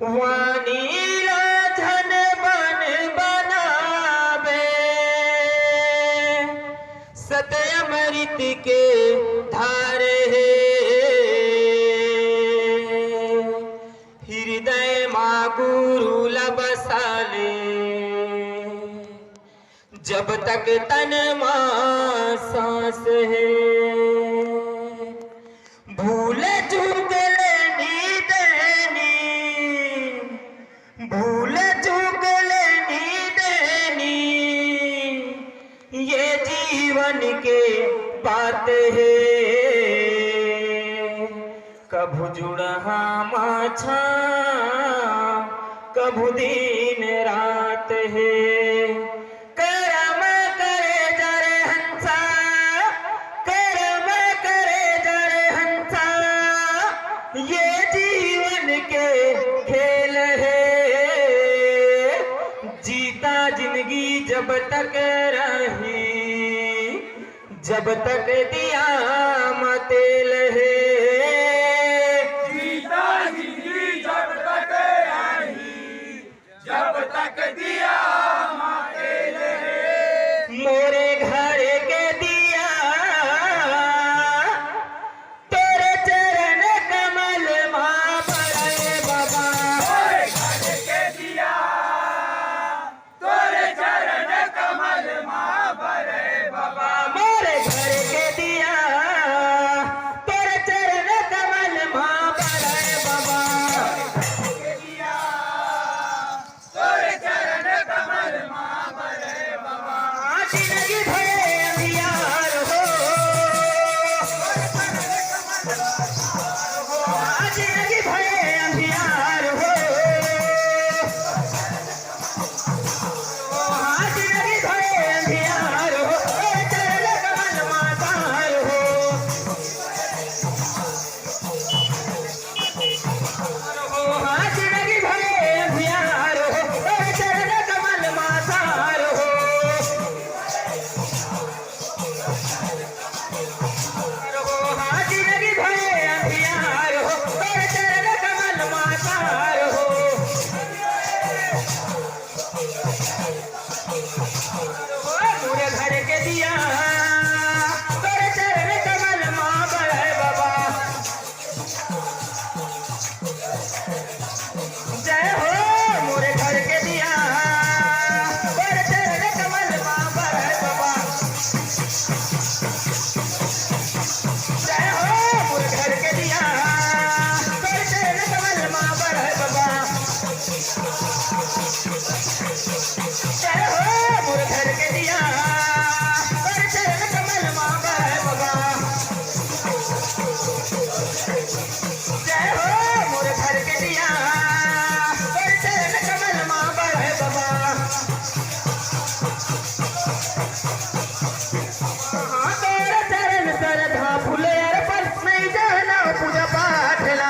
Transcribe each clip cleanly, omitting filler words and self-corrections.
वाणीला धन बन बनावे, सत्य अमृत के धारे हृदय माँ गुरु बसाले। जब तक तन माँ सांस है, भूल चूक लेनी देनी, भूल चूक लेनी देनी, ये जीवन के बात है। कभू जुड़ा माछा कभू दिन रात है। कर्म करे जरे हंसा, कर्म करे जरे हंसा, ये जीवन के खेल है। जीता जिंदगी जब तक रही, जब तक दिया तेल है। जब तक दिया तेल है। मोरे घर के दिया तेरे चरण कमल माँ बड़े बाबा। मोरे घर के दिया तोरे चरण कमल माँ बड़े बाबा। मोरे घर के दिया तेरे चरण कमल माँ बड़े बाबा। जिंदगी भरे अंधियार हो, जिंदगी भरे अंधियार हो, जिंदगी भरे अंधियार हो, चरण कमल मातार हो। जिंदगी भरे अंधियार हो, चरण कमल मातार हो। जिंदगी भरे अंधियार हो, चरण कमल मातार हो। मोरे घर के दिया तोरे चरण कमल माँ बड़े बाबा। जय हो मोरे घर के दिया तोरे चरण कमल माँ बड़े बाबा। जय हो मोरे घर के दिया तोरे चरण कमल माँ बड़े बाबा। जय हो मोरे घर के दिया तोरे चरण कमल माँ बड़े बाबा। जय हो मोरे घर के दिया तोरे चरण कमल माँ बड़े बाबा। तोरे चरण श्रद्धा फूले अर्पण नहीं जाना पूजा पाठला।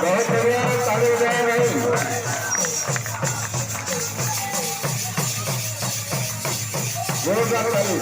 बहुत बढ़िया चालू रहे भाई। जोरदार ताली।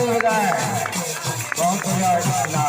बधाई बहुत बढ़िया ना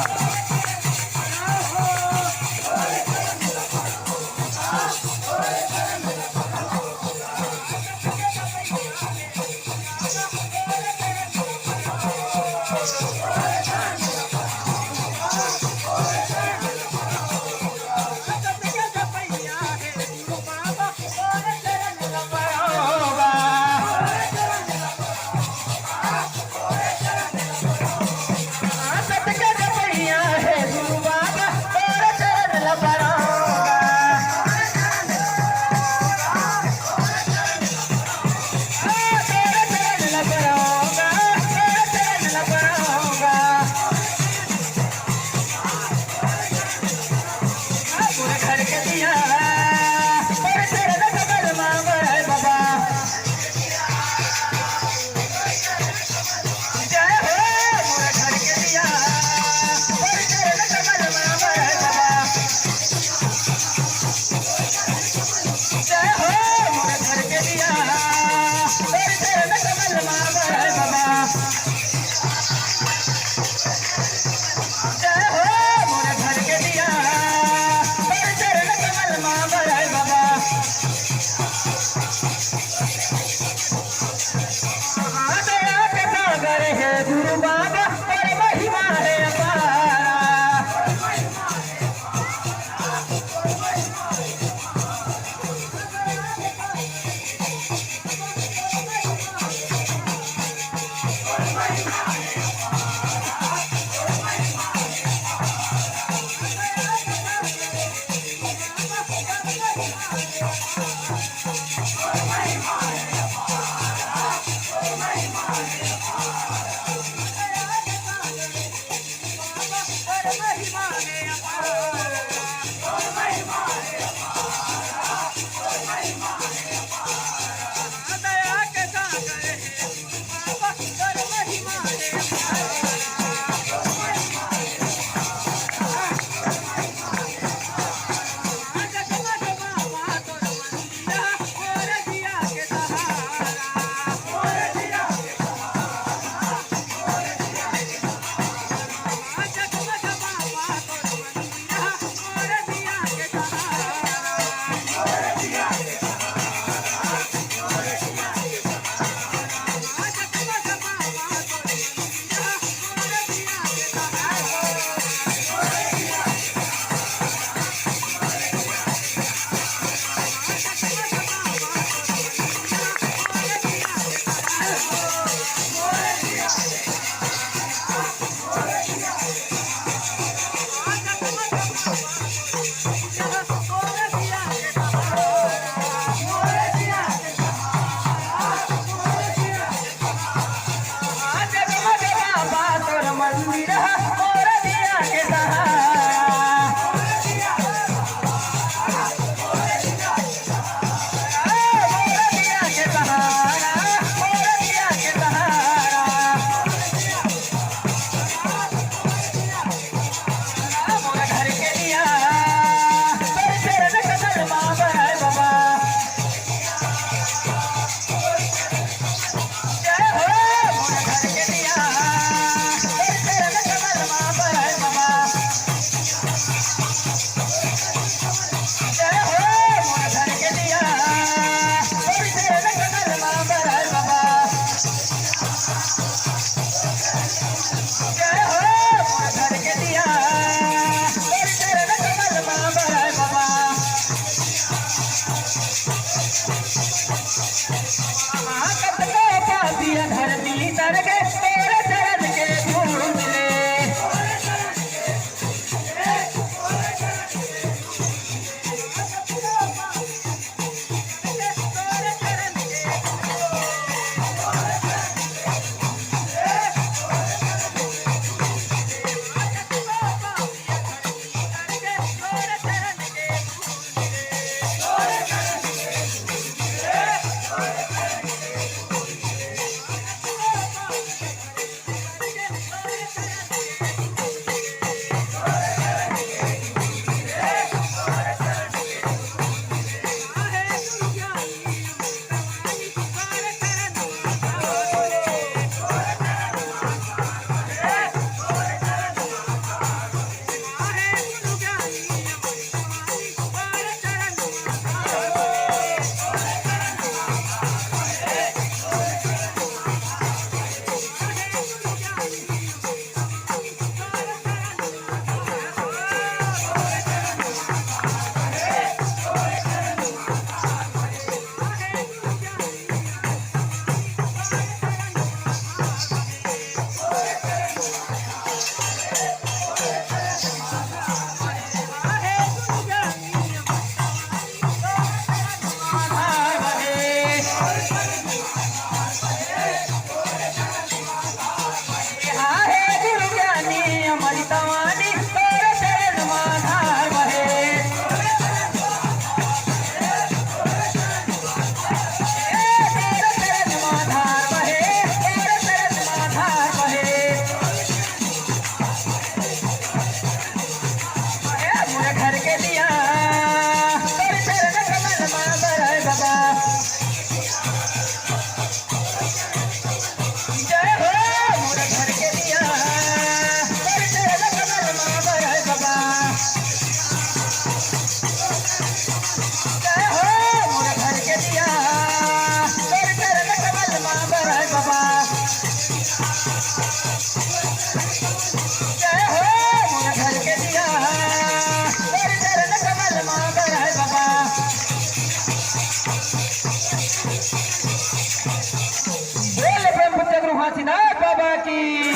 की,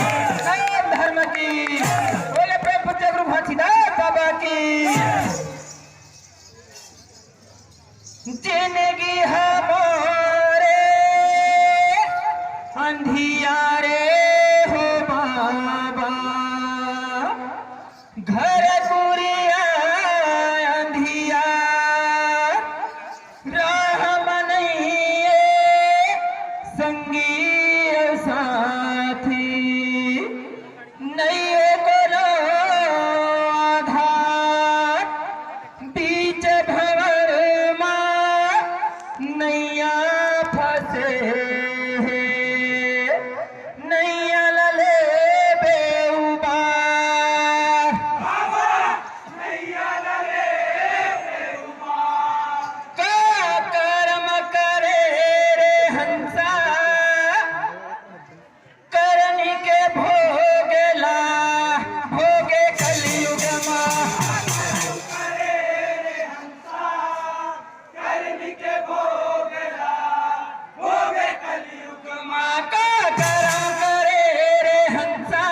नाम धर्म की, बोले प्रेम पूज्य गुरु घासीदास बाबा की। जिंदगी हमारे अंधियारे हो बाबा, घर गुरिया अंधिया राह मनइए संगी साथी, नैये बोलो आधार बीच भंवर नैया फंसे, नैया लले बेउबार, का कर्म करे रे हंसा, करनी के भोगला भोगे कलयुग माँ, माँ का कर्म करे रे हंसा,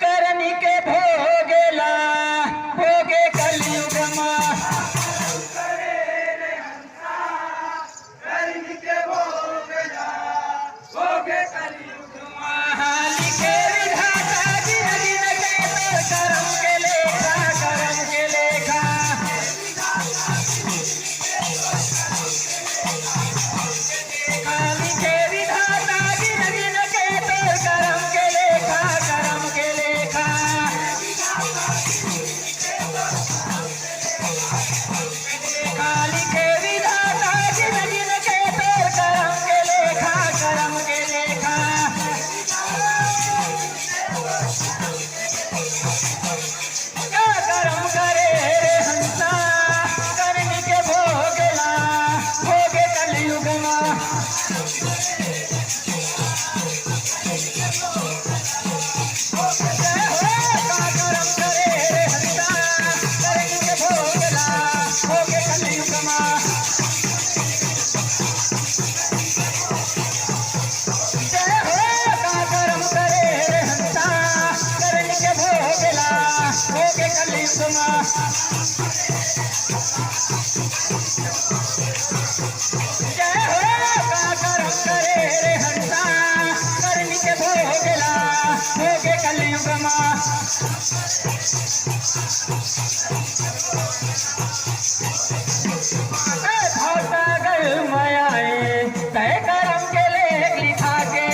करनी के भोगला भोगे कलयुग माँ। लिखे विधाता गिन गिन के तोर करम के लेखा, करम के लेखा। लिखे विधाता गिन गिन के तोर करम के लेखा, करम के लेखा। लिखे विधाता गिन गिन के तोर करम के लेखा, करम के लेखा। क्या कर्म करे रे हंसा, करनी के भोगला भोगे कलयुग माँ। जय हो का कर्म करे रे हंसा, करनी के भोगला भोगे कलयुग माँ। जय हो का कर्म करे रे हंसा, करनी के भोगला भोगे कलयुग माँ। जय हो का कर्म करे रे हंसा, करनी के भोगला भोगे कलयुग माँ। भावसागर मायाए तय कर्म के लेख लिखा के,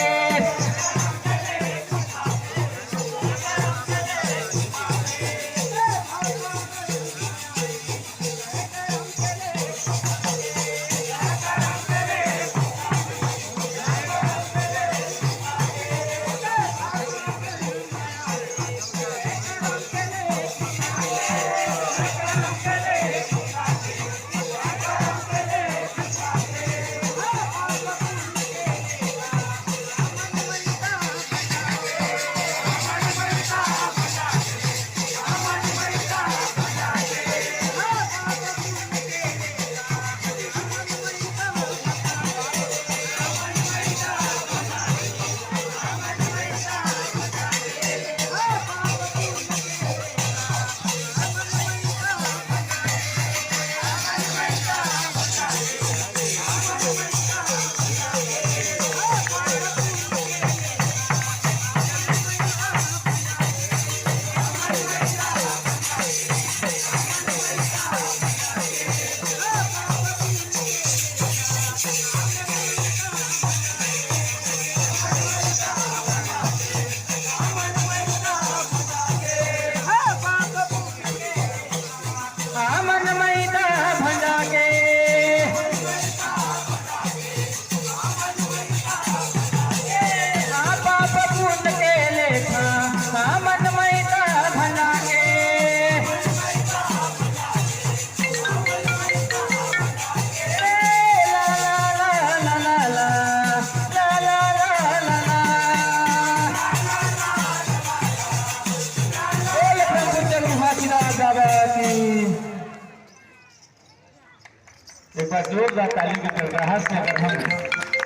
एक बार जोरदार ताली की तरह से अगर हम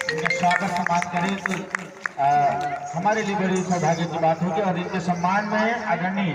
इनका स्वागत सम्मान करें तो हमारे लिए बड़ी सौभाग्य की बात होगी। और इनके सम्मान में आदरणीय